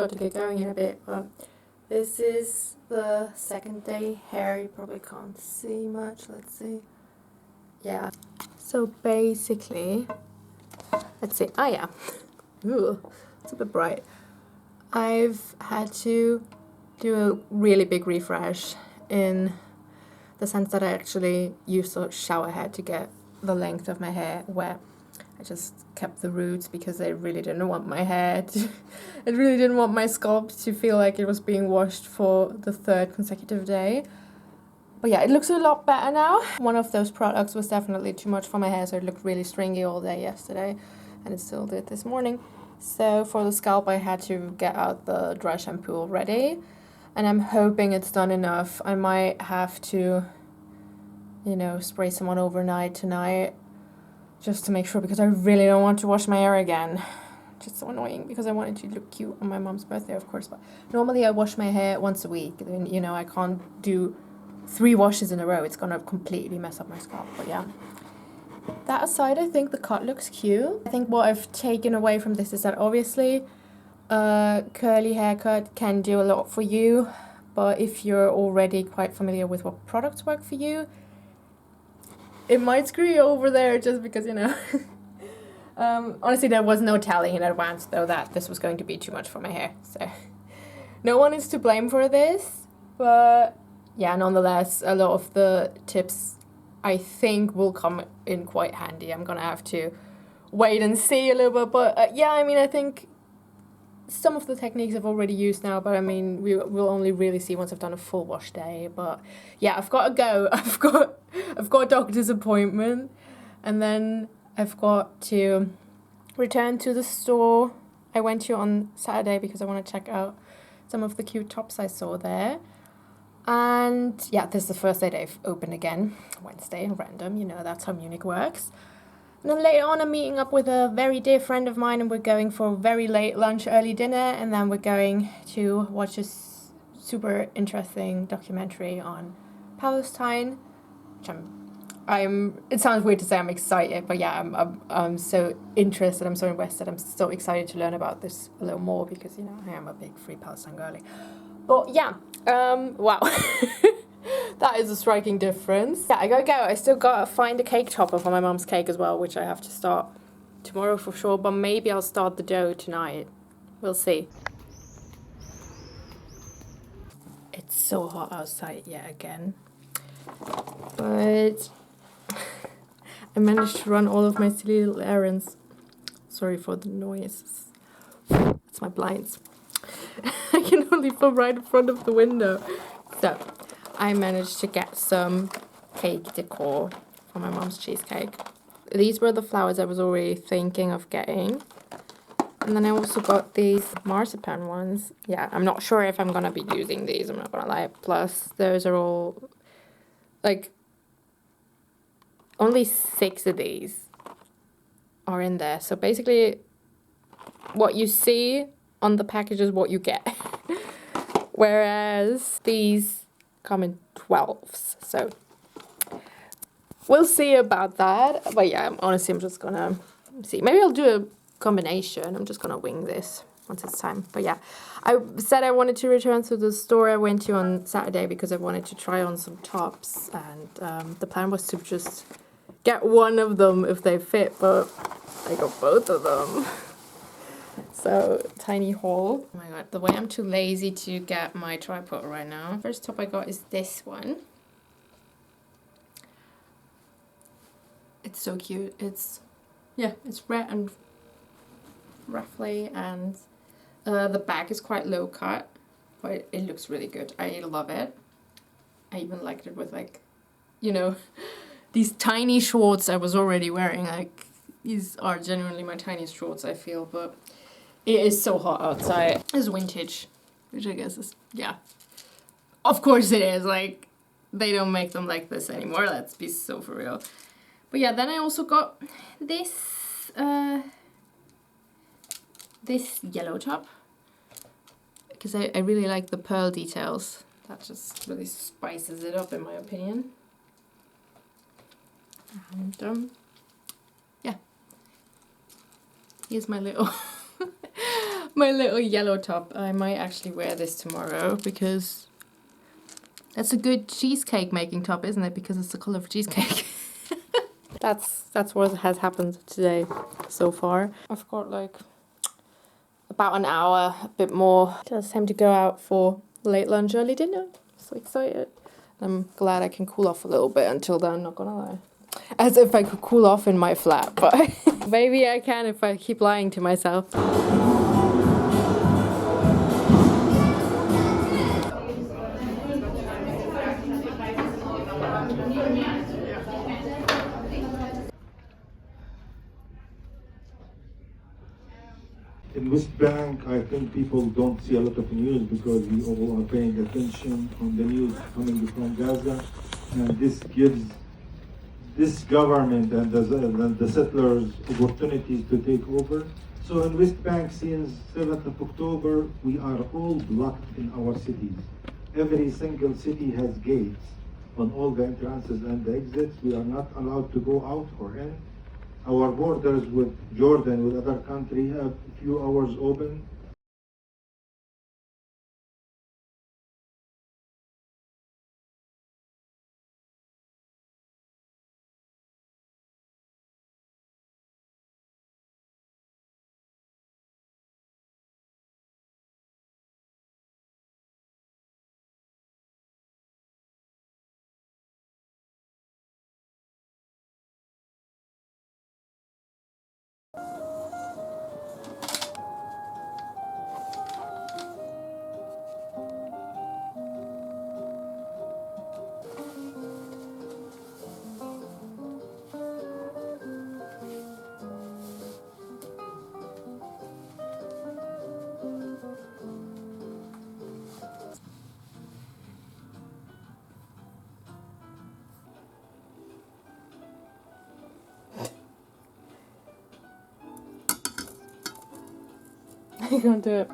got to get going in a bit, but this is the second day hair. You probably can't see much. Let's see. Yeah. So basically, let's see. Oh yeah. Ooh, it's a bit bright. I've had to do a really big refresh in the sense that I actually used a shower head to get the length of my hair wet. I just kept the roots because I really didn't want my hair to, I really didn't want my scalp to feel like it was being washed for the third consecutive day. But yeah, it looks a lot better now. One of those products was definitely too much for my hair, so it looked really stringy all day yesterday, and it still did this morning. So for the scalp, I had to get out the dry shampoo already, and I'm hoping it's done enough. I might have to, you know, spray someone overnight tonight, just to make sure, because I really don't want to wash my hair again. Just so annoying, because I wanted to look cute on my mom's birthday, of course, but normally I wash my hair once a week. Then, you know, I can't do 3 washes in a row. It's gonna completely mess up my scalp. But yeah, that aside, I think the cut looks cute. I think what I've taken away from this is that obviously a curly haircut can do a lot for you, but if you're already quite familiar with what products work for you, it might screw you over there, just because, you know. Honestly, there was no telling in advance, though, that this was going to be too much for my hair. So no one is to blame for this. But yeah, nonetheless, a lot of the tips I think will come in quite handy. I'm going to have to wait and see a little bit. But yeah, I mean, I think some of the techniques I've already used now, but I mean, we'll only really see once I've done a full wash day. But yeah, I've got to go. I've got a doctor's appointment, and then I've got to return to the store I went to on Saturday because I want to check out some of the cute tops I saw there. And yeah, this is the first day they've opened again, Wednesday, random, you know, that's how Munich works. And then later on, I'm meeting up with a very dear friend of mine, and we're going for very late lunch, early dinner, and then we're going to watch a super interesting documentary on Palestine, which it sounds weird to say I'm excited, but yeah, I'm so interested, I'm so invested, I'm so excited to learn about this a little more, because, you know, I am a big Free Palestine girly. But yeah, wow. That is a striking difference. Yeah, I gotta go. I still gotta find a cake topper for my mom's cake as well, which I have to start tomorrow for sure, but maybe I'll start the dough tonight. We'll see. It's so hot outside yet again. But I managed to run all of my silly little errands. Sorry for the noise. It's my blinds. I can only put right in front of the window. So I managed to get some cake decor for my mom's cheesecake. These were the flowers I was already thinking of getting. And then I also got these marzipan ones. Yeah, I'm not sure if I'm going to be using these, I'm not going to lie. Plus, those are all, like, only 6 of these are in there. So basically, what you see on the package is what you get. Whereas these come in 12s. So we'll see about that. But yeah, honestly, I'm just going to see. Maybe I'll do a combination. I'm just going to wing this once it's time. But yeah, I said I wanted to return to the store I went to on Saturday because I wanted to try on some tops. And the plan was to just get one of them if they fit, but I got both of them. So, tiny haul. Oh my god, the way I'm too lazy to get my tripod right now. First top I got is this one. It's so cute. It's red and ruffly, and the back is quite low cut, but it looks really good. I love it. I even liked it with, like, you know, these tiny shorts I was already wearing. Like, these are genuinely my tiniest shorts, I feel, but it is so hot outside. It's vintage, which I guess is, yeah. Of course it is, like, they don't make them like this anymore, let's be so for real. But yeah, then I also got this, this yellow top, because I really like the pearl details. That just really spices it up, in my opinion. And, yeah. Here's my little My little yellow top. I might actually wear this tomorrow because that's a good cheesecake making top, isn't it? Because it's the colour of cheesecake. That's what has happened today so far. I've got like about an hour, a bit more. It's time to go out for late lunch, early dinner. So excited. I'm glad I can cool off a little bit until then, not gonna lie. As if I could cool off in my flat, but maybe I can if I keep lying to myself. In West Bank, I think people don't see a lot of news because we all are paying attention on the news coming from Gaza, and this gives this government and the settlers opportunities to take over. So in West Bank, since 7th of October, we are all blocked in our cities. Every single city has gates on all the entrances and the exits. We are not allowed to go out or in. Our borders with Jordan, with other countries, have a few hours open. You can't do it.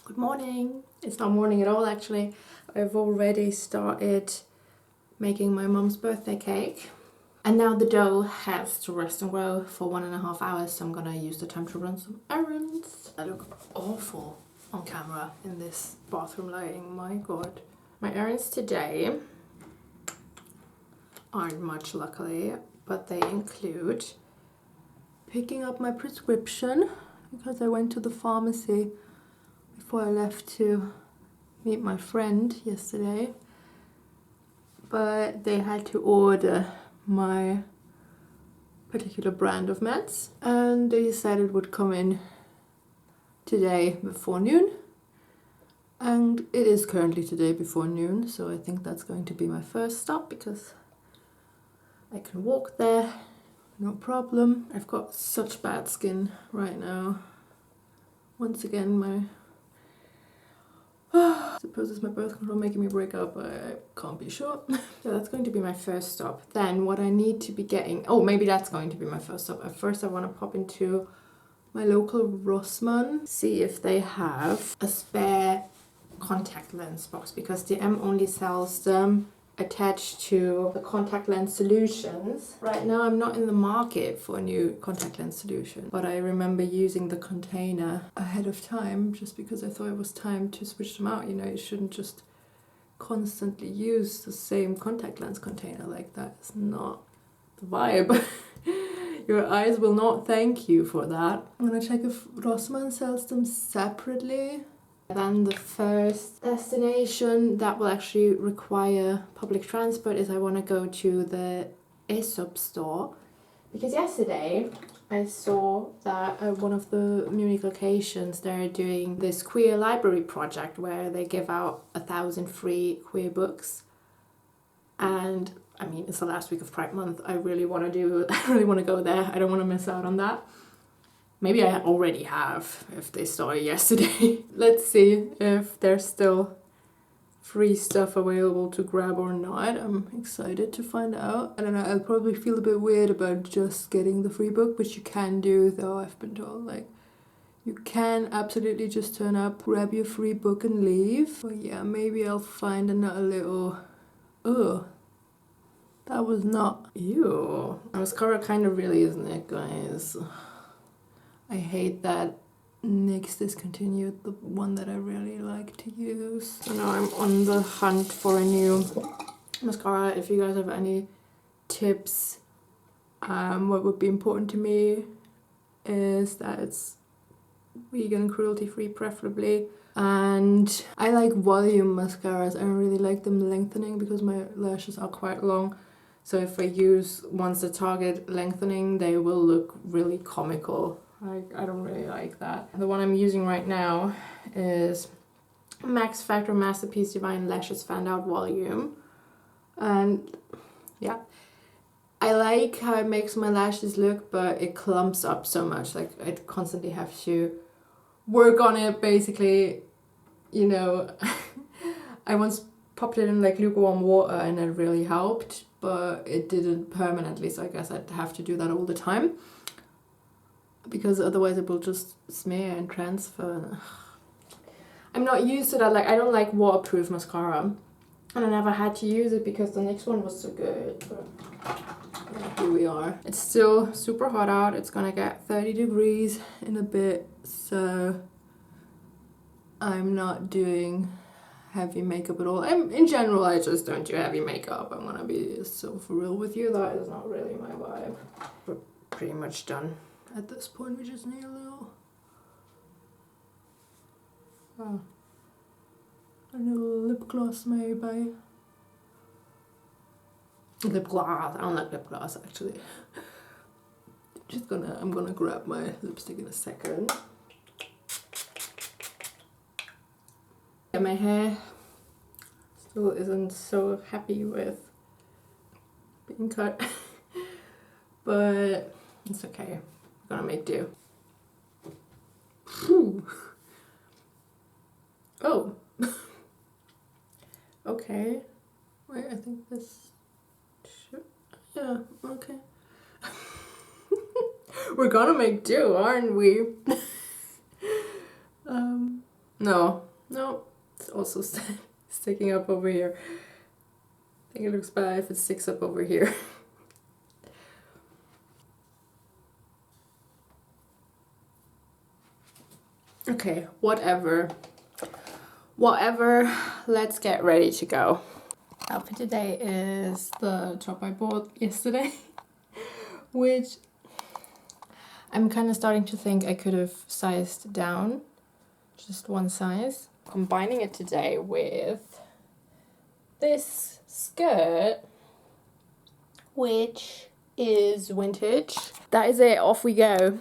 Good morning. It's not morning at all actually. I've already started making my mom's birthday cake. And now the dough has to rest and grow for 1.5 hours, so I'm gonna use the time to run some errands. I look awful on camera in this bathroom lighting, my god. My errands today aren't much luckily, but they include picking up my prescription because I went to the pharmacy before I left to meet my friend yesterday, but they had to order my particular brand of meds and they said it would come in today before noon, and it is currently today before noon, so I think that's going to be my first stop because I can walk there, no problem. I've got such bad skin right now. Once again, my I suppose it's my birth control making me break up, I can't be sure. So that's going to be my first stop. Then what I need to be getting, oh maybe that's going to be my first stop. At first I want to pop into my local Rossmann, see if they have a spare contact lens box because DM only sells them attached to the contact lens solutions. Right now I'm not in the market for a new contact lens solution, but I remember using the container ahead of time just because I thought it was time to switch them out. You know, you shouldn't just constantly use the same contact lens container like that. It's not the vibe. Your eyes will not thank you for that. I'm gonna check if Rossmann sells them separately. Then the first destination that will actually require public transport is I want to go to the aesop store Because yesterday I saw that at one of the Munich locations they're doing this queer library project where they give out 1,000 free queer books. And I mean, it's the last week of Pride Month. I really want to go there. I don't want to miss out on that. Maybe I already have if they started yesterday. Let's see if there's still free stuff available to grab or not. I'm excited to find out. I don't know, I'll probably feel a bit weird about just getting the free book, which you can do though, I've been told. Like, you can absolutely just turn up, grab your free book and leave. But yeah, maybe I'll find another little... Ugh. That was not... Ew. Mascara kind of really, isn't it, guys? I hate that NYX discontinued the one that I really like to use. So now I'm on the hunt for a new mascara. If you guys have any tips, what would be important to me is that it's vegan, cruelty-free preferably. And I like volume mascaras. I don't really like them lengthening because my lashes are quite long. So if I use ones that target lengthening, they will look really comical. I don't really like that. The one I'm using right now is Max Factor Masterpiece Divine Lashes Fan Out Volume. And yeah, I like how it makes my lashes look, but it clumps up so much. Like, I constantly have to work on it, basically. You know, I once popped it in like lukewarm water and it really helped, but it didn't permanently, so I guess I'd have to do that all the time. Because otherwise it will just smear and transfer. I'm not used to that. Like, I don't like waterproof mascara. And I never had to use it because the next one was so good. But yeah, here we are. It's still super hot out. It's gonna get 30 degrees in a bit. So I'm not doing heavy makeup at all. In general, I just don't do heavy makeup. I'm gonna be so for real with you. That is not really my vibe. We're pretty much done. At this point, we just need a little lip gloss maybe. Lip gloss. I don't like lip gloss actually. I'm gonna grab my lipstick in a second. Yeah, my hair still isn't so happy with being cut, but it's okay. Gonna make do. Whew. Oh. Okay. Wait, I think this should... Yeah, okay. We're gonna make do, aren't we? No. It's also sticking up over here. I think it looks bad if it sticks up over here. Okay, whatever, let's get ready to go. Outfit today is the top I bought yesterday, which I'm kind of starting to think I could have sized down, just one size. Combining it today with this skirt, which is vintage. That is it, off we go.